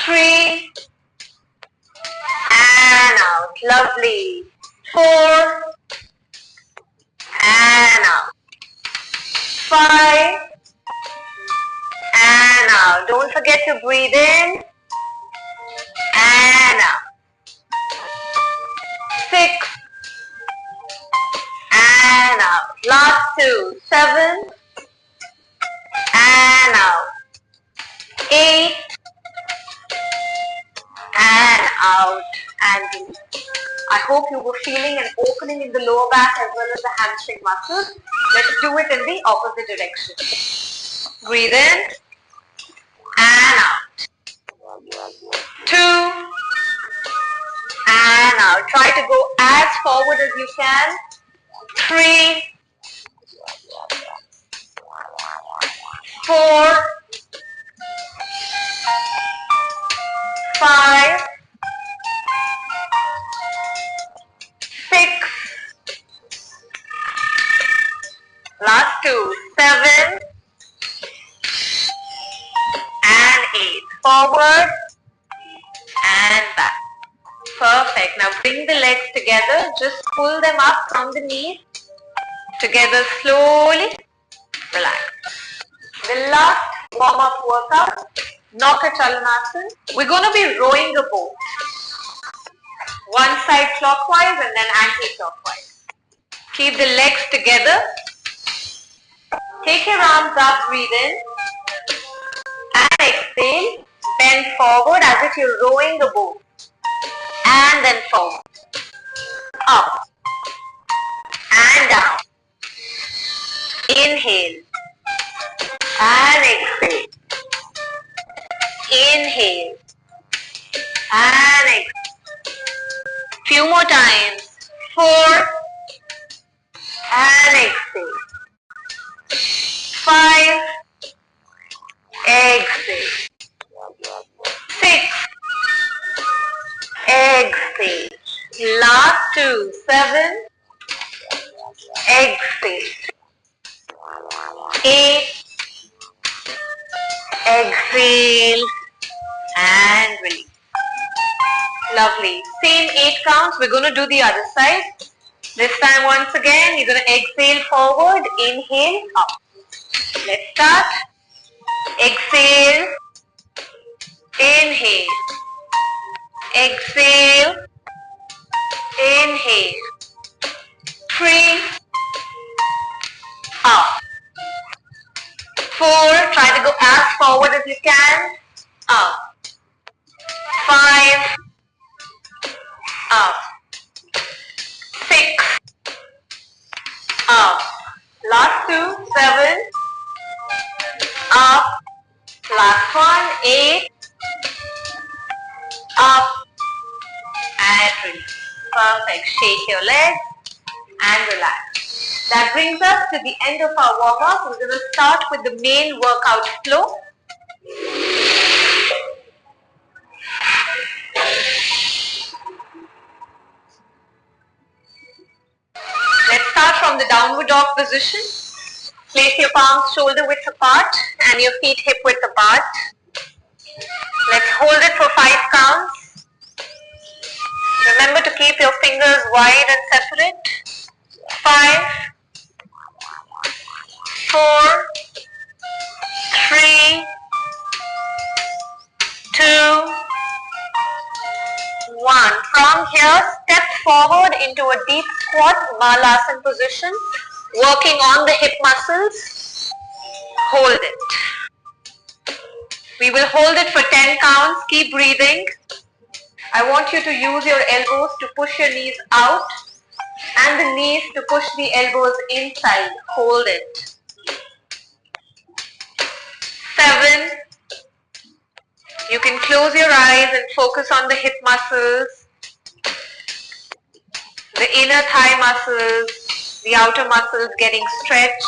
3 and out. Lovely. 4 and out. 5 and out. Don't forget to breathe in and out. 6 and out. Last 2. 7 and out. 8 and out. And release. I hope you were feeling an opening in the lower back as well as the hamstring muscles. Let's do it in the opposite direction. Breathe in and out. 2 and out. Try to go as forward as you can. 3 4 5 6 last 2 7 and 8 forward and back. Perfect. Now bring the legs together. Just pull them up from the knees. Together slowly. Relax. The last warm-up workout, Nauka Chalanasana. We're going to be rowing a boat. One side clockwise and then anti-clockwise. Keep the legs together. Take your arms up, breathe in. And exhale. Bend forward as if you're rowing a boat. And then forward. Up. And down. Inhale. And exhale. Inhale. And exhale. Few more times. 4 and exhale. 5 exhale. 6 exhale. Last 2. 7 exhale. 8 exhale and release. Lovely. Same 8 counts. We're going to do the other side. This time once again, you're going to exhale forward, inhale, up. Let's start. Exhale, inhale, exhale, inhale. 3, up. 4, try to go as forward as you can, up. 5, up. 6, up. Last 2, 7, up. Last 1, 8, up. And release. Perfect. Shake your legs and relax. That brings us to the end of our warm-up. We're going to start with the main workout flow. Let's start from the downward dog position. Place your palms shoulder width apart and your feet hip width apart. Let's hold it for 5 counts. Remember to keep your fingers wide and separate. 5, 4, 3, 2, 1. From here, step forward into a deep squat, Malasana position, working on the hip muscles. Hold it. We will hold it for 10 counts. Keep breathing. I want you to use your elbows to push your knees out and the knees to push the elbows inside. Hold it. 7. You can close your eyes and focus on the hip muscles, the inner thigh muscles, the outer muscles getting stretched.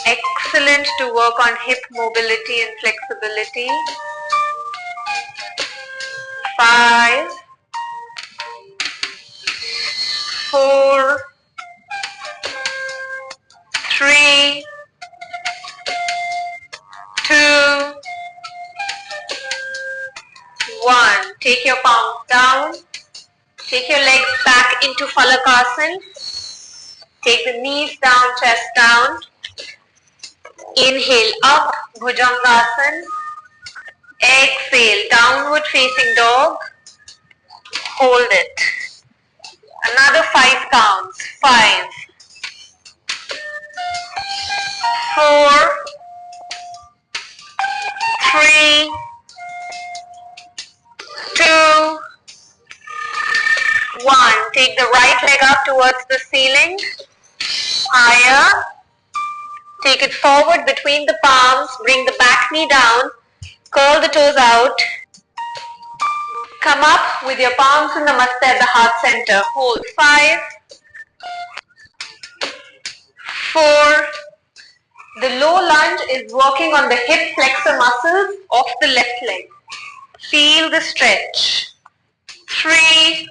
Excellent to work on hip mobility and flexibility. 5, 4, 3, 2, 1. Take your palms down. Take your legs back into Phalakasana. Take the knees down, chest down. Inhale up, Bhujangasana. Exhale, downward facing dog. Hold it. Another 5 counts. 5, 4, 3, 2, 1. Take the right leg up towards the ceiling. Higher. Take it forward between the palms. Bring the back knee down. Curl the toes out. Come up with your palms in Namaste at the heart center. Hold. 5, 4. The low lunge is working on the hip flexor muscles of the left leg. Feel the stretch. 3,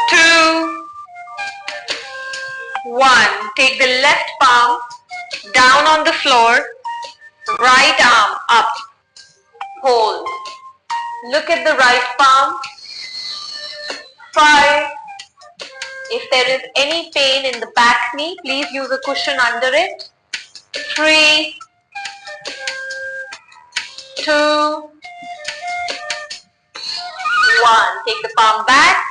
2, 1. Take the left palm down on the floor. Right arm up. Hold. Look at the right palm. 5. If there is any pain in the back knee, please use a cushion under it. 3, 2, 1. Take the palm back.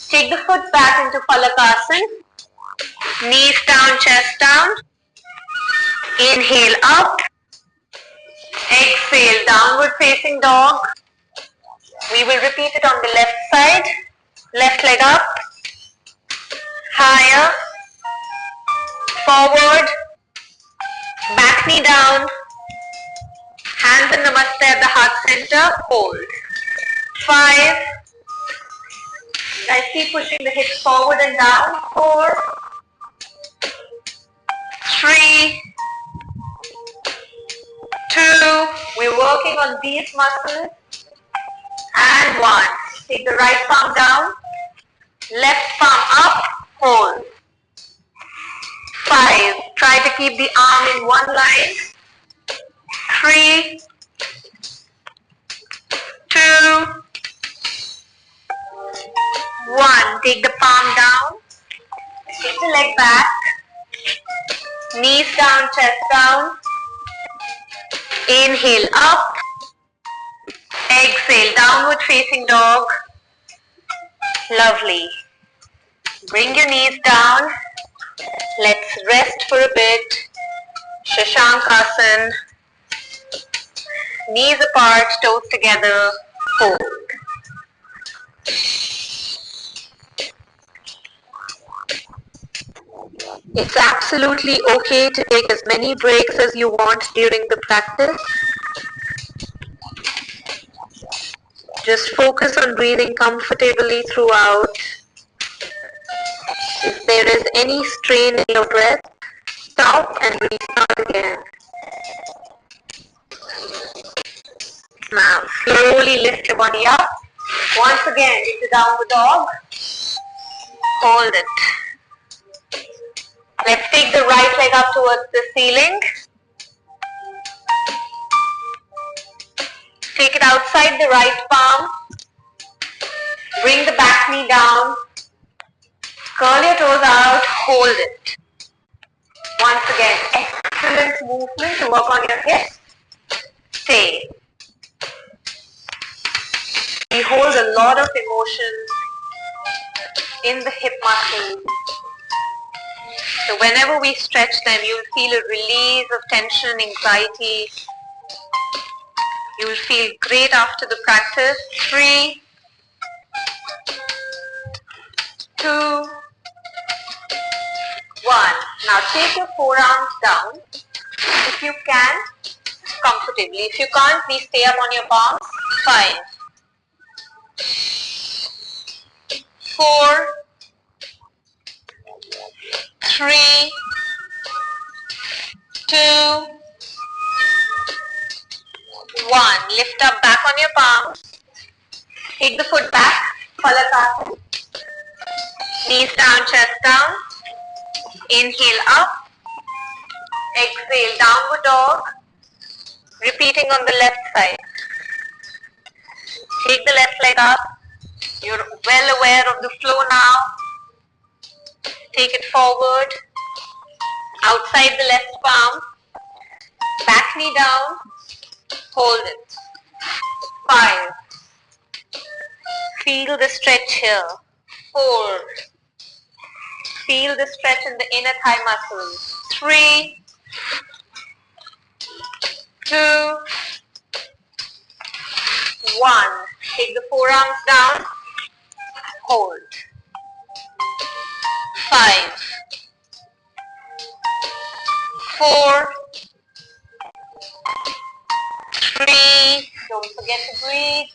Take the foot back into Phalakasana. Knees down, chest down. Inhale up. Exhale, downward facing dog. We will repeat it on the left side. Left leg up. Higher. Forward. Back knee down. Hands in Namaste at the heart center. Hold. 5. Guys, keep pushing the hips forward and down. 4, 3, 2. We're working on these muscles. And 1. Take the right palm down. Left palm up. Hold. 5. Try to keep the arm in one line. 3, 2, 1. Take the palm down. Take the leg back. Knees down, chest down. Inhale up. Exhale, downward facing dog. Lovely. Bring your knees down. Let's rest for a bit. Shashankasana. Knees apart, toes together. Hold. It's absolutely okay to take as many breaks as you want during the practice. Just focus on breathing comfortably throughout. If there is any strain in your breath, stop and restart again. Now, slowly lift your body up. Once again, into downward dog. Hold it. Let's take the right leg up towards the ceiling. Take it outside the right palm. Bring the back knee down. Curl your toes out. Hold it. Once again, excellent movement to work on your hips. Stay. We hold a lot of emotions in the hip muscles. So whenever we stretch them, you'll feel a release of tension, anxiety. You'll feel great after the practice. 3, 2, 1. Now take your forearms down. If you can, comfortably. If you can't, please stay up on your palms. 5, 4, 3, 2, 1. Lift up back on your palms. Take the foot back. Phalakasana. Knees down, chest down. Inhale up. Exhale, downward dog. Repeating on the left side. Take the left leg up. You're well aware of the flow now. Take it forward. Outside the left palm. Back knee down. Hold it. 5. Feel the stretch here. 4. Feel the stretch in the inner thigh muscles. 3, 2, 1. Take the forearms down. Hold. 5, 4, 3. Don't forget to breathe.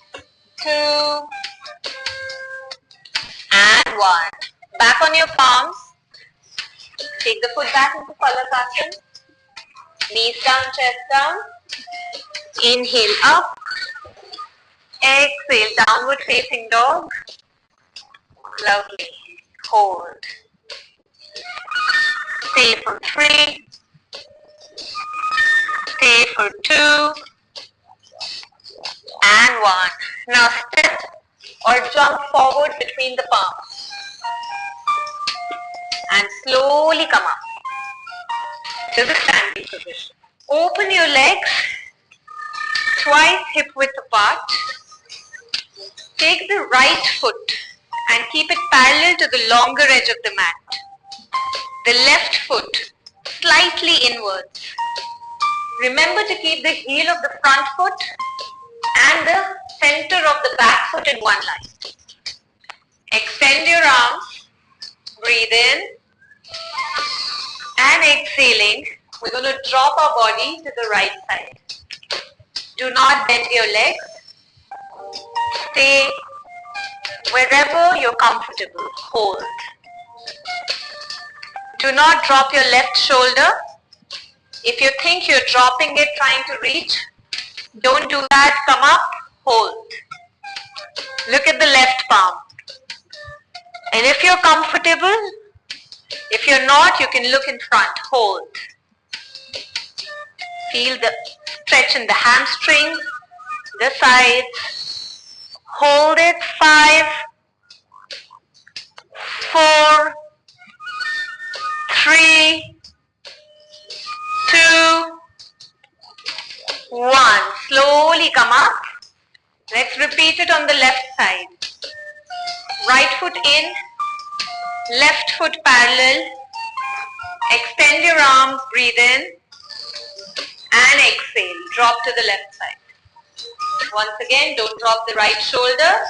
2, and 1. Back on your palms. Take the foot back into Palakasana. Knees down, chest down. Inhale up. Exhale, downward facing dog. Lovely. Hold. Stay for 3. Stay for 2. And 1. Now step or jump forward between the palms. And slowly come up to the standing position. Open your legs twice hip width apart. Take the right foot and keep it parallel to the longer edge of the mat. The left foot slightly inwards. Remember to keep the heel of the front foot and the center of the back foot in one line. Extend your arms. Breathe in. And exhaling, we're going to drop our body to the right side. Do not bend your legs. Stay wherever you're comfortable. Hold. Do not drop your left shoulder. If you think you're dropping it, trying to reach, don't do that. Come up, hold. Look at the left palm. And if you're comfortable, if you're not, you can look in front. Hold. Feel the stretch in the hamstrings, the sides. Hold it. 5, 4, 3, 2, 1. Slowly come up. Let's repeat it on the left side. Right foot in, left foot parallel. Extend your arms, breathe in. And exhale. Drop to the left side. Once again, don't drop the right shoulder.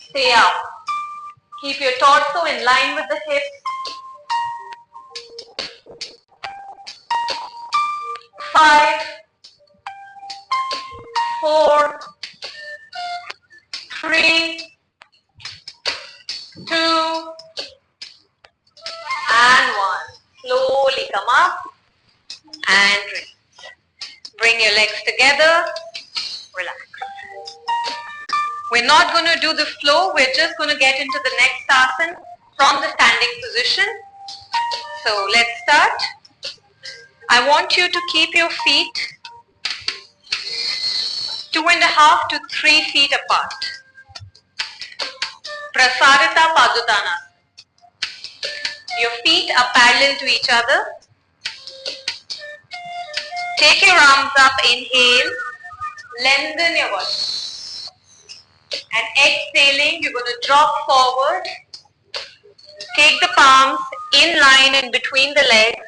Stay up. Keep your torso in line with the hips. 5, 4, 3, 2, and 1. Slowly come up and release. Bring your legs together. Relax. We're not going to do the flow. We're just going to get into the next asana from the standing position. So let's start. I want you to keep your feet 2.5 to 3 feet apart. Prasarita Padutana. Your feet are parallel to each other. Take your arms up, inhale, lengthen your body. And exhaling, you're going to drop forward. Take the palms in line in between the legs.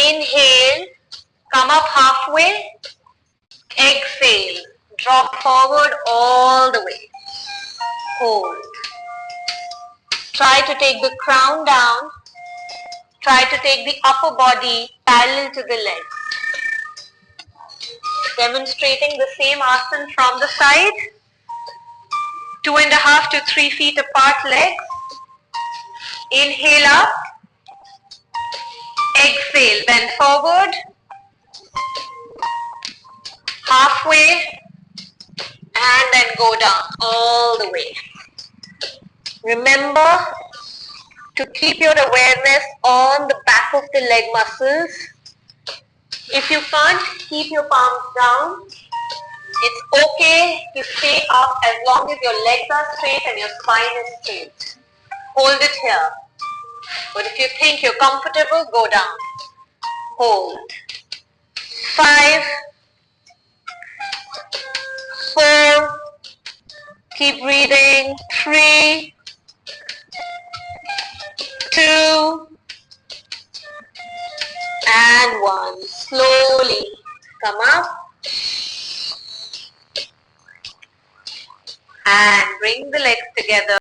Inhale, come up halfway. Exhale, drop forward all the way. Hold. Try to take the crown down. Try to take the upper body parallel to the legs. Demonstrating the same asana from the side. 2.5 to 3 feet apart legs. Inhale up. Exhale, bend forward. Halfway. And then go down all the way. Remember to keep your awareness on the back of the leg muscles. If you can't, keep your palms down. It's okay to stay up as long as your legs are straight and your spine is straight. Hold it here. But if you think you're comfortable, go down. Hold. 5, 4, keep breathing. 3, 2, and 1. Slowly come up and bring the legs together.